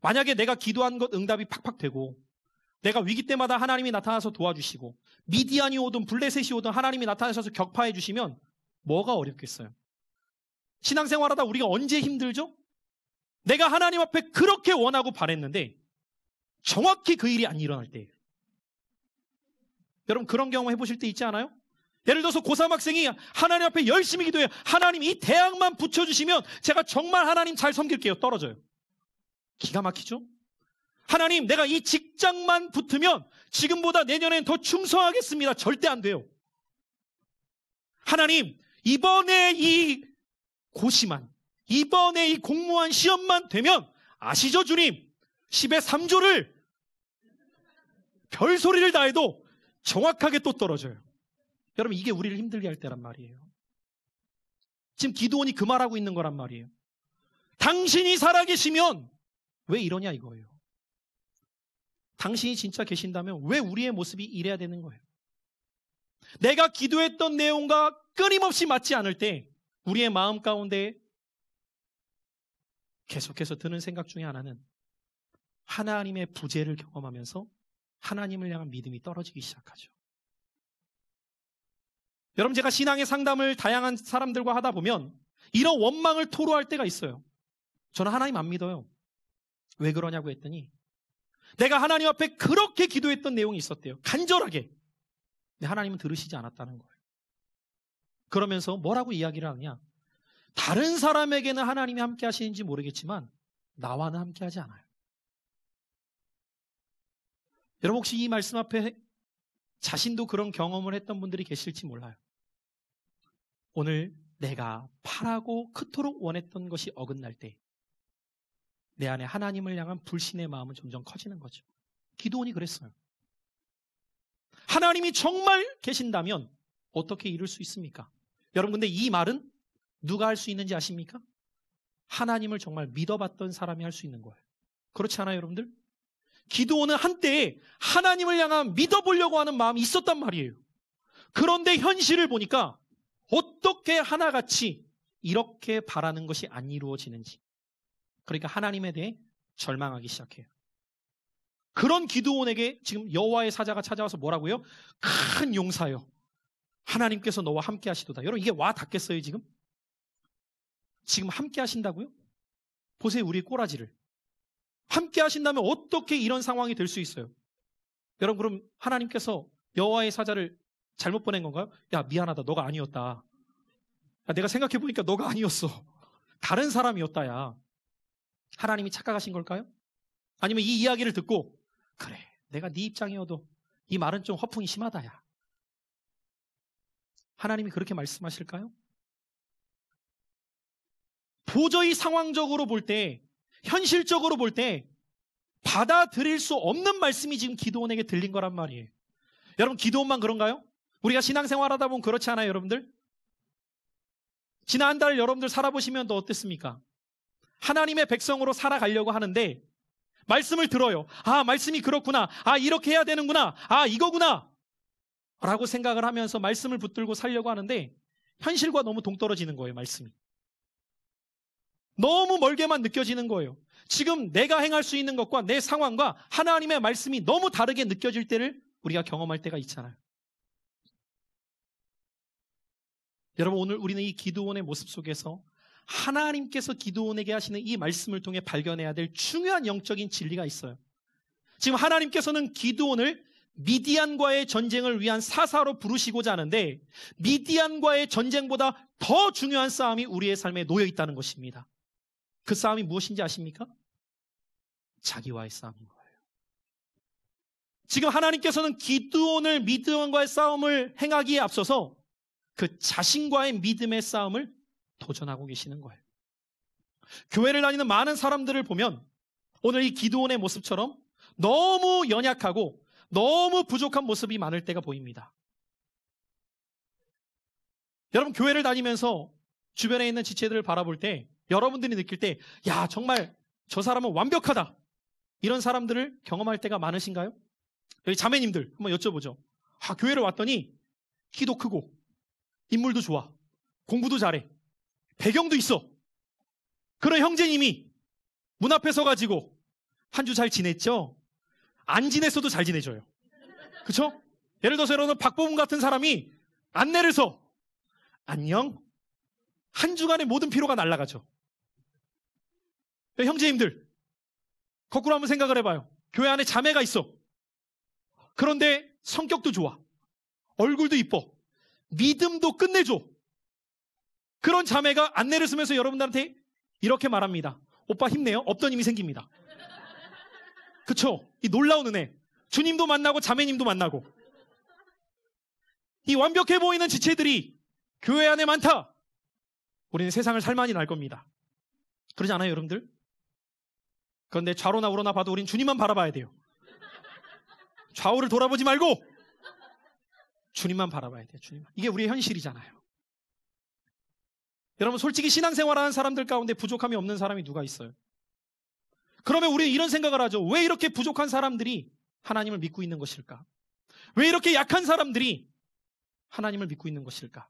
만약에 내가 기도한 것 응답이 팍팍 되고 내가 위기 때마다 하나님이 나타나서 도와주시고 미디안이 오든 블레셋이 오든 하나님이 나타나셔서 격파해 주시면 뭐가 어렵겠어요? 신앙생활하다 우리가 언제 힘들죠? 내가 하나님 앞에 그렇게 원하고 바랬는데 정확히 그 일이 안 일어날 때예요. 여러분 그런 경험 해보실 때 있지 않아요? 예를 들어서 고3 학생이 하나님 앞에 열심히 기도해요. 하나님 이 대학만 붙여주시면 제가 정말 하나님 잘 섬길게요. 떨어져요. 기가 막히죠? 하나님 내가 이 직장만 붙으면 지금보다 내년엔 더 충성하겠습니다. 절대 안 돼요. 하나님 이번에 이 고시만 이번에 이 공무원 시험만 되면 아시죠 주님 10의 3조를 별소리를 다 해도 정확하게 또 떨어져요. 여러분 이게 우리를 힘들게 할 때란 말이에요. 지금 기드온이 그 말하고 있는 거란 말이에요. 당신이 살아계시면 왜 이러냐 이거예요. 당신이 진짜 계신다면 왜 우리의 모습이 이래야 되는 거예요? 내가 기도했던 내용과 끊임없이 맞지 않을 때 우리의 마음 가운데 계속해서 드는 생각 중에 하나는 하나님의 부재를 경험하면서 하나님을 향한 믿음이 떨어지기 시작하죠. 여러분 제가 신앙의 상담을 다양한 사람들과 하다 보면 이런 원망을 토로할 때가 있어요. 저는 하나님 안 믿어요. 왜 그러냐고 했더니 내가 하나님 앞에 그렇게 기도했던 내용이 있었대요. 간절하게. 근데 하나님은 들으시지 않았다는 거예요. 그러면서 뭐라고 이야기를 하느냐? 다른 사람에게는 하나님이 함께 하시는지 모르겠지만 나와는 함께 하지 않아요. 여러분 혹시 이 말씀 앞에 자신도 그런 경험을 했던 분들이 계실지 몰라요. 오늘 내가 바라고 그토록 원했던 것이 어긋날 때 내 안에 하나님을 향한 불신의 마음은 점점 커지는 거죠. 기도원이 그랬어요. 하나님이 정말 계신다면 어떻게 이룰 수 있습니까? 여러분 근데 이 말은 누가 할 수 있는지 아십니까? 하나님을 정말 믿어봤던 사람이 할 수 있는 거예요. 그렇지 않아요, 여러분들? 기도원은 한때에 하나님을 향한 믿어보려고 하는 마음이 있었단 말이에요. 그런데 현실을 보니까 어떻게 하나같이 이렇게 바라는 것이 안 이루어지는지. 그러니까 하나님에 대해 절망하기 시작해요. 그런 기도원에게 지금 여호와의 사자가 찾아와서 뭐라고요? 큰 용사여, 하나님께서 너와 함께 하시도다. 여러분 이게 와 닿겠어요 지금? 지금 함께 하신다고요? 보세요 우리의 꼬라지를. 함께 하신다면 어떻게 이런 상황이 될 수 있어요? 여러분 그럼 하나님께서 여호와의 사자를 잘못 보낸 건가요? 야 미안하다 너가 아니었다. 야, 내가 생각해보니까 너가 아니었어. 다른 사람이었다 야. 하나님이 착각하신 걸까요? 아니면 이 이야기를 듣고 그래 내가 네 입장이어도 이 말은 좀 허풍이 심하다 야. 하나님이 그렇게 말씀하실까요? 도저히 상황적으로 볼 때 현실적으로 볼 때 받아들일 수 없는 말씀이 지금 기도원에게 들린 거란 말이에요. 여러분 기도원만 그런가요? 우리가 신앙생활하다 보면 그렇지 않아요 여러분들? 지난 한 달 여러분들 살아보시면 또 어땠습니까? 하나님의 백성으로 살아가려고 하는데 말씀을 들어요. 아 말씀이 그렇구나. 아 이렇게 해야 되는구나. 아 이거구나 라고 생각을 하면서 말씀을 붙들고 살려고 하는데 현실과 너무 동떨어지는 거예요. 말씀이 너무 멀게만 느껴지는 거예요. 지금 내가 행할 수 있는 것과 내 상황과 하나님의 말씀이 너무 다르게 느껴질 때를 우리가 경험할 때가 있잖아요. 여러분 오늘 우리는 이 기도원의 모습 속에서 하나님께서 기도원에게 하시는 이 말씀을 통해 발견해야 될 중요한 영적인 진리가 있어요. 지금 하나님께서는 기도원을 미디안과의 전쟁을 위한 사사로 부르시고자 하는데 미디안과의 전쟁보다 더 중요한 싸움이 우리의 삶에 놓여 있다는 것입니다. 그 싸움이 무엇인지 아십니까? 자기와의 싸움인 거예요. 지금 하나님께서는 기드온을 미드온과의 싸움을 행하기에 앞서서 그 자신과의 믿음의 싸움을 도전하고 계시는 거예요. 교회를 다니는 많은 사람들을 보면 오늘 이 기드온의 모습처럼 너무 연약하고 너무 부족한 모습이 많을 때가 보입니다. 여러분 교회를 다니면서 주변에 있는 지체들을 바라볼 때 여러분들이 느낄 때 야 정말 저 사람은 완벽하다 이런 사람들을 경험할 때가 많으신가요? 여기 자매님들 한번 여쭤보죠. 아, 교회를 왔더니 키도 크고 인물도 좋아 공부도 잘해 배경도 있어 그런 형제님이 문 앞에 서가지고 한 주 잘 지냈죠? 안 지냈어도 잘 지내줘요. 그쵸? 예를 들어서 여러분 박보분 같은 사람이 안내를 서 안녕 한 주간의 모든 피로가 날아가죠. 형제님들 거꾸로 한번 생각을 해봐요. 교회 안에 자매가 있어. 그런데 성격도 좋아 얼굴도 이뻐 믿음도 끝내줘. 그런 자매가 안내를 쓰면서 여러분들한테 이렇게 말합니다. 오빠 힘내요. 없던 힘이 생깁니다. 그쵸? 이 놀라운 은혜. 주님도 만나고 자매님도 만나고 이 완벽해 보이는 지체들이 교회 안에 많다. 우리는 세상을 살만이 날 겁니다. 그러지 않아요 여러분들? 그런데 좌로나 우로나 봐도 우린 주님만 바라봐야 돼요. 좌우를 돌아보지 말고 주님만 바라봐야 돼요. 주님만. 이게 우리의 현실이잖아요. 여러분 솔직히 신앙생활하는 사람들 가운데 부족함이 없는 사람이 누가 있어요? 그러면 우리는 이런 생각을 하죠. 왜 이렇게 부족한 사람들이 하나님을 믿고 있는 것일까? 왜 이렇게 약한 사람들이 하나님을 믿고 있는 것일까?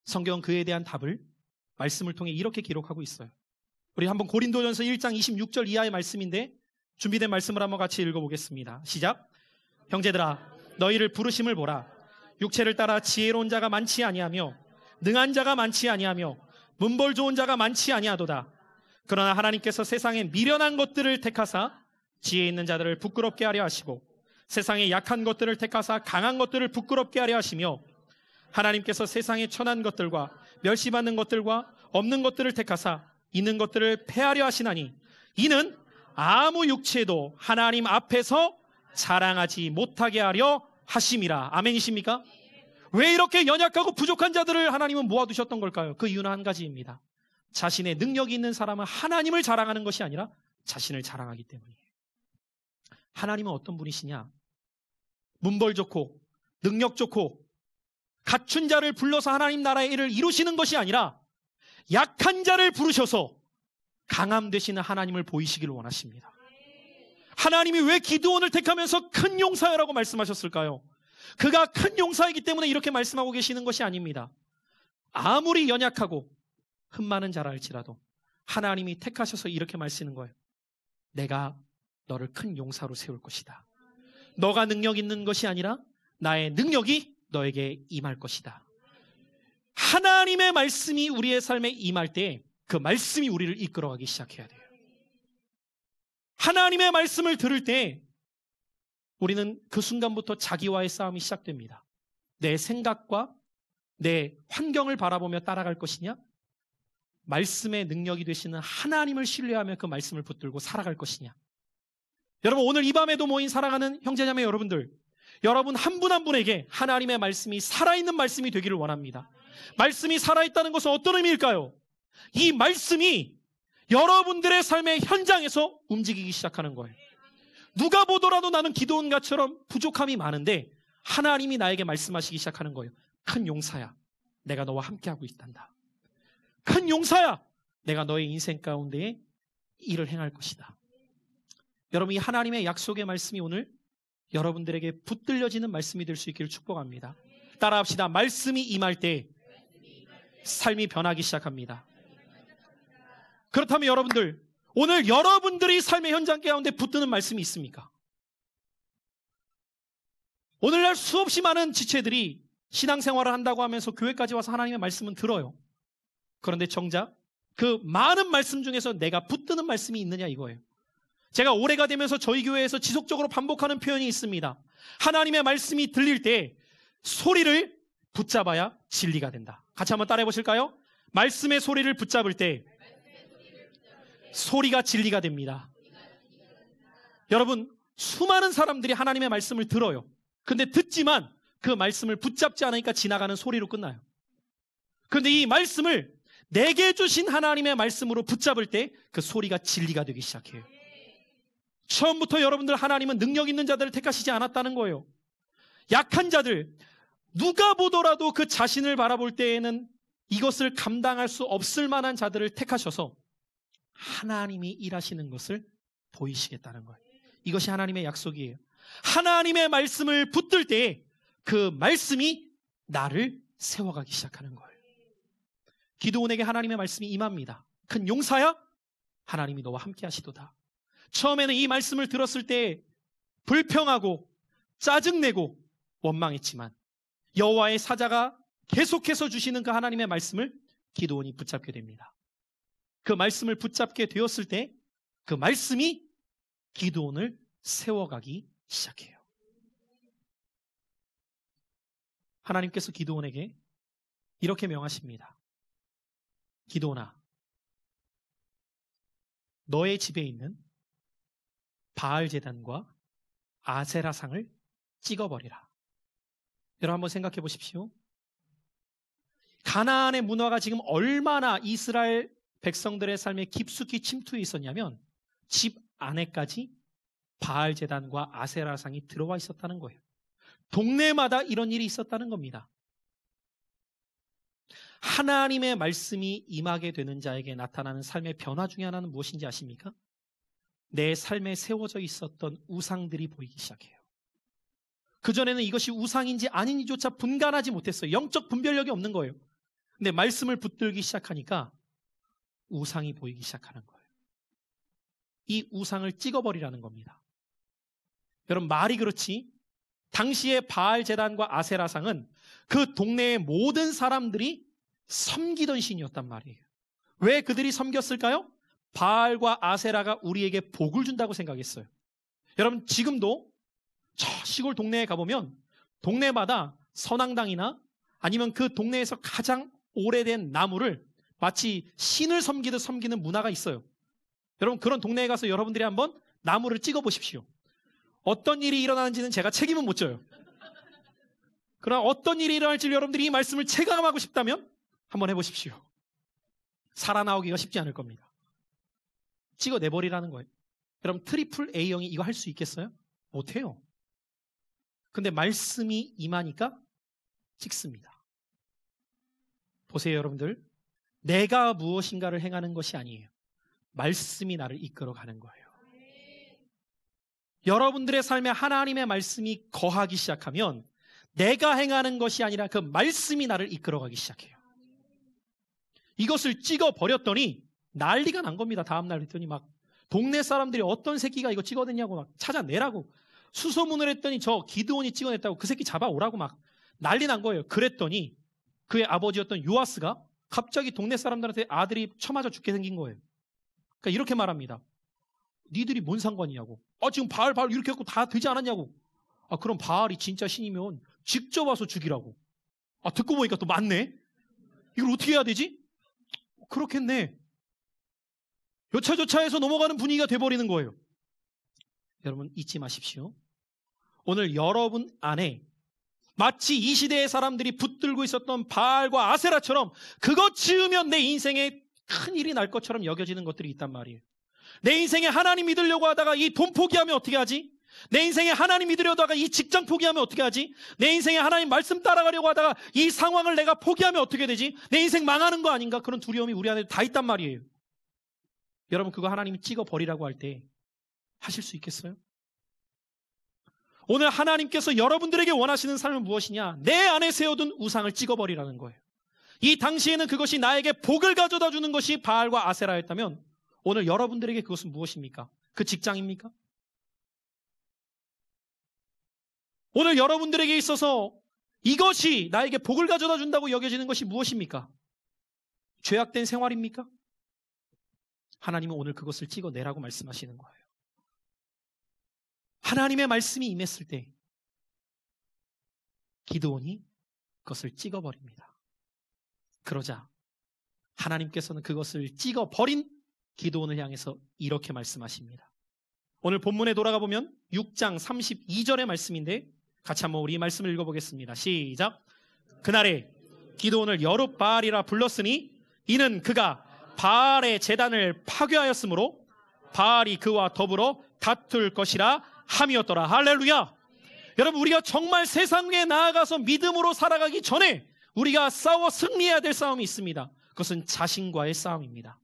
성경은 그에 대한 답을 말씀을 통해 이렇게 기록하고 있어요. 우리 한번 고린도전서 1장 26절 이하의 말씀인데 준비된 말씀을 한번 같이 읽어보겠습니다. 시작. 형제들아 너희를 부르심을 보라. 육체를 따라 지혜로운 자가 많지 아니하며 능한 자가 많지 아니하며 문벌 좋은 자가 많지 아니하도다. 그러나 하나님께서 세상에 미련한 것들을 택하사 지혜 있는 자들을 부끄럽게 하려 하시고 세상에 약한 것들을 택하사 강한 것들을 부끄럽게 하려 하시며 하나님께서 세상에 천한 것들과 멸시받는 것들과 없는 것들을 택하사 있는 것들을 패하려 하시나니 이는 아무 육체도 하나님 앞에서 자랑하지 못하게 하려 하심이라. 아멘이십니까? 왜 이렇게 연약하고 부족한 자들을 하나님은 모아두셨던 걸까요? 그 이유는 한 가지입니다. 자신의 능력이 있는 사람은 하나님을 자랑하는 것이 아니라 자신을 자랑하기 때문이에요. 하나님은 어떤 분이시냐? 문벌 좋고 능력 좋고 갖춘 자를 불러서 하나님 나라의 일을 이루시는 것이 아니라 약한 자를 부르셔서 강함 되시는 하나님을 보이시기를 원하십니다. 하나님이 왜 기드온을 택하면서 큰 용사여라고 말씀하셨을까요? 그가 큰 용사이기 때문에 이렇게 말씀하고 계시는 것이 아닙니다. 아무리 연약하고 흠많은 자라 할지라도 하나님이 택하셔서 이렇게 말씀하시는 거예요. 내가 너를 큰 용사로 세울 것이다. 너가 능력 있는 것이 아니라 나의 능력이 너에게 임할 것이다. 하나님의 말씀이 우리의 삶에 임할 때 그 말씀이 우리를 이끌어가기 시작해야 돼요. 하나님의 말씀을 들을 때 우리는 그 순간부터 자기와의 싸움이 시작됩니다. 내 생각과 내 환경을 바라보며 따라갈 것이냐? 말씀의 능력이 되시는 하나님을 신뢰하며 그 말씀을 붙들고 살아갈 것이냐? 여러분, 오늘 이 밤에도 모인 사랑하는 형제자매 여러분들, 여러분 한 분 한 분에게 하나님의 말씀이 살아있는 말씀이 되기를 원합니다. 말씀이 살아있다는 것은 어떤 의미일까요? 이 말씀이 여러분들의 삶의 현장에서 움직이기 시작하는 거예요. 누가 보더라도 나는 기드온같처럼 부족함이 많은데 하나님이 나에게 말씀하시기 시작하는 거예요. 큰 용사야, 내가 너와 함께하고 있단다. 큰 용사야, 내가 너의 인생 가운데에 일을 행할 것이다. 여러분, 이 하나님의 약속의 말씀이 오늘 여러분들에게 붙들려지는 말씀이 될 수 있기를 축복합니다. 따라합시다. 말씀이 임할 때 삶이 변하기 시작합니다. 그렇다면 여러분들, 오늘 여러분들이 삶의 현장 가운데 붙드는 말씀이 있습니까? 오늘날 수없이 많은 지체들이 신앙생활을 한다고 하면서 교회까지 와서 하나님의 말씀은 들어요. 그런데 정작 그 많은 말씀 중에서 내가 붙드는 말씀이 있느냐 이거예요. 제가 올해가 되면서 저희 교회에서 지속적으로 반복하는 표현이 있습니다. 하나님의 말씀이 들릴 때 소리를 붙잡아야 진리가 된다. 같이 한번 따라해 보실까요? 말씀의 소리를 붙잡을 때 소리가 진리가 됩니다. 여러분, 수많은 사람들이 하나님의 말씀을 들어요. 근데 듣지만 그 말씀을 붙잡지 않으니까 지나가는 소리로 끝나요. 그런데 이 말씀을 내게 주신 하나님의 말씀으로 붙잡을 때 그 소리가 진리가 되기 시작해요. 처음부터 여러분들 하나님은 능력 있는 자들을 택하시지 않았다는 거예요. 약한 자들, 누가 보더라도 그 자신을 바라볼 때에는 이것을 감당할 수 없을 만한 자들을 택하셔서 하나님이 일하시는 것을 보이시겠다는 거예요. 이것이 하나님의 약속이에요. 하나님의 말씀을 붙들 때 그 말씀이 나를 세워가기 시작하는 거예요. 기드온에게 하나님의 말씀이 임합니다. 큰 용사야, 하나님이 너와 함께 하시도다. 처음에는 이 말씀을 들었을 때 불평하고 짜증내고 원망했지만 여호와의 사자가 계속해서 주시는 그 하나님의 말씀을 기드온이 붙잡게 됩니다. 그 말씀을 붙잡게 되었을 때 그 말씀이 기드온을 세워가기 시작해요. 하나님께서 기드온에게 이렇게 명하십니다. 기드온아, 너의 집에 있는 바알 제단과 아세라상을 찍어버리라. 여러분 한번 생각해 보십시오. 가나안의 문화가 지금 얼마나 이스라엘 백성들의 삶에 깊숙이 침투해 있었냐면 집 안에까지 바알 제단과 아세라상이 들어와 있었다는 거예요. 동네마다 이런 일이 있었다는 겁니다. 하나님의 말씀이 임하게 되는 자에게 나타나는 삶의 변화 중에 하나는 무엇인지 아십니까? 내 삶에 세워져 있었던 우상들이 보이기 시작해요. 그전에는 이것이 우상인지 아닌지조차 분간하지 못했어요. 영적 분별력이 없는 거예요. 근데 말씀을 붙들기 시작하니까 우상이 보이기 시작하는 거예요. 이 우상을 찍어버리라는 겁니다. 여러분, 말이 그렇지 당시의 바알 제단과 아세라상은 그 동네의 모든 사람들이 섬기던 신이었단 말이에요. 왜 그들이 섬겼을까요? 바알과 아세라가 우리에게 복을 준다고 생각했어요. 여러분, 지금도 저 시골 동네에 가보면 동네마다 선앙당이나 아니면 그 동네에서 가장 오래된 나무를 마치 신을 섬기듯 섬기는 문화가 있어요. 여러분, 그런 동네에 가서 여러분들이 한번 나무를 찍어 보십시오. 어떤 일이 일어나는지는 제가 책임은 못 져요. 그러나 어떤 일이 일어날지 여러분들이 이 말씀을 체감하고 싶다면 한번 해보십시오. 살아나오기가 쉽지 않을 겁니다. 찍어내버리라는 거예요. 여러분 트리플 A형이 이거 할 수 있겠어요? 못해요. 근데 말씀이 임하니까 찍습니다. 보세요 여러분들. 내가 무엇인가를 행하는 것이 아니에요. 말씀이 나를 이끌어가는 거예요. 여러분들의 삶에 하나님의 말씀이 거하기 시작하면 내가 행하는 것이 아니라 그 말씀이 나를 이끌어가기 시작해요. 이것을 찍어버렸더니 난리가 난 겁니다. 다음날 했더니 막 동네 사람들이 어떤 새끼가 이거 찍어냈냐고 막 찾아내라고 수소문을 했더니 저 기드온이 찍어냈다고 그 새끼 잡아오라고 막 난리 난 거예요. 그랬더니 그의 아버지였던 요아스가 갑자기 동네 사람들한테 아들이 쳐맞아 죽게 생긴 거예요. 그러니까 이렇게 말합니다. 니들이 뭔 상관이냐고. 지금 바알 이렇게 했고 다 되지 않았냐고. 그럼 바알이 진짜 신이면 직접 와서 죽이라고. 듣고 보니까 또 맞네. 이걸 어떻게 해야 되지? 그렇겠네. 여차저차해서 넘어가는 분위기가 돼버리는 거예요. 여러분 잊지 마십시오. 오늘 여러분 안에 마치 이 시대의 사람들이 붙들고 있었던 바알과 아세라처럼 그것 지으면 내 인생에 큰일이 날 것처럼 여겨지는 것들이 있단 말이에요. 내 인생에 하나님 믿으려고 하다가 이 돈 포기하면 어떻게 하지? 내 인생에 하나님 믿으려고 하다가 이 직장 포기하면 어떻게 하지? 내 인생에 하나님 말씀 따라가려고 하다가 이 상황을 내가 포기하면 어떻게 되지? 내 인생 망하는 거 아닌가? 그런 두려움이 우리 안에 다 있단 말이에요. 여러분 그거 하나님이 찍어버리라고 할 때 하실 수 있겠어요? 오늘 하나님께서 여러분들에게 원하시는 삶은 무엇이냐? 내 안에 세워둔 우상을 찍어버리라는 거예요. 이 당시에는 그것이 나에게 복을 가져다 주는 것이 바알과 아세라였다면 오늘 여러분들에게 그것은 무엇입니까? 그 직장입니까? 오늘 여러분들에게 있어서 이것이 나에게 복을 가져다 준다고 여겨지는 것이 무엇입니까? 죄악된 생활입니까? 하나님은 오늘 그것을 찍어내라고 말씀하시는 거예요. 하나님의 말씀이 임했을 때 기드온이 그것을 찍어버립니다. 그러자 하나님께서는 그것을 찍어버린 기드온을 향해서 이렇게 말씀하십니다. 오늘 본문에 돌아가 보면 6장 32절의 말씀인데 같이 한번 우리 이 말씀을 읽어보겠습니다. 시작. 그날에 기드온을 여룻바알이라 불렀으니 이는 그가 바알의 제단을 파괴하였으므로 바알이 그와 더불어 다툴 것이라 함이었더라. 할렐루야. 여러분 우리가 정말 세상에 나아가서 믿음으로 살아가기 전에 우리가 싸워 승리해야 될 싸움이 있습니다. 그것은 자신과의 싸움입니다.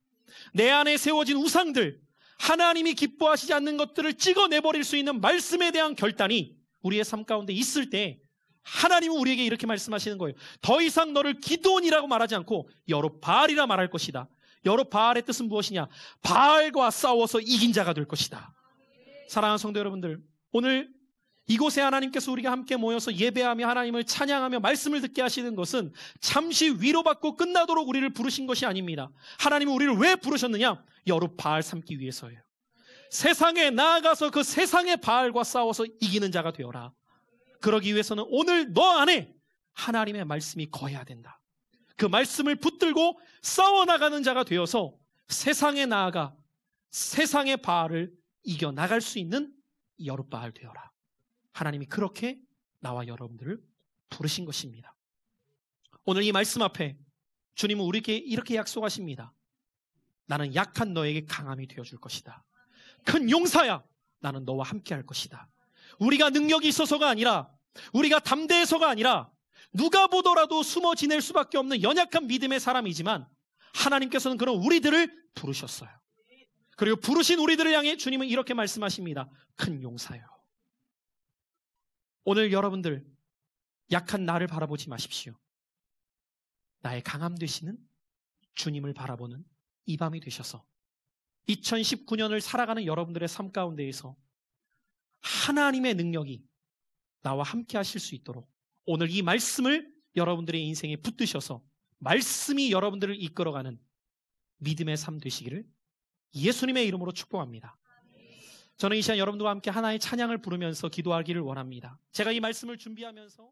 내 안에 세워진 우상들, 하나님이 기뻐하시지 않는 것들을 찍어내버릴 수 있는 말씀에 대한 결단이 우리의 삶 가운데 있을 때 하나님은 우리에게 이렇게 말씀하시는 거예요. 더 이상 너를 기드온이라고 말하지 않고 여룻바알이라 말할 것이다. 여룻바알의 뜻은 무엇이냐? 바알과 싸워서 이긴 자가 될 것이다. 사랑하는 성도 여러분들, 오늘 이곳에 하나님께서 우리가 함께 모여서 예배하며 하나님을 찬양하며 말씀을 듣게 하시는 것은 잠시 위로받고 끝나도록 우리를 부르신 것이 아닙니다. 하나님은 우리를 왜 부르셨느냐? 여룻바알 삼기 위해서예요. 세상에 나아가서 그 세상의 바알과 싸워서 이기는 자가 되어라. 그러기 위해서는 오늘 너 안에 하나님의 말씀이 거해야 된다. 그 말씀을 붙들고 싸워나가는 자가 되어서 세상에 나아가 세상의 바알을 이겨나갈 수 있는 여룻바알 되어라. 하나님이 그렇게 나와 여러분들을 부르신 것입니다. 오늘 이 말씀 앞에 주님은 우리에게 이렇게 약속하십니다. 나는 약한 너에게 강함이 되어줄 것이다. 큰 용사야, 나는 너와 함께 할 것이다. 우리가 능력이 있어서가 아니라, 우리가 담대해서가 아니라 누가 보더라도 숨어 지낼 수밖에 없는 연약한 믿음의 사람이지만 하나님께서는 그런 우리들을 부르셨어요. 그리고 부르신 우리들을 향해 주님은 이렇게 말씀하십니다. 큰 용사요. 오늘 여러분들 약한 나를 바라보지 마십시오. 나의 강함 되시는 주님을 바라보는 이 밤이 되셔서 2019년을 살아가는 여러분들의 삶 가운데에서 하나님의 능력이 나와 함께 하실 수 있도록 오늘 이 말씀을 여러분들의 인생에 붙드셔서 말씀이 여러분들을 이끌어가는 믿음의 삶 되시기를 예수님의 이름으로 축복합니다. 저는 이 시간 여러분들과 함께 하나의 찬양을 부르면서 기도하기를 원합니다. 제가 이 말씀을 준비하면서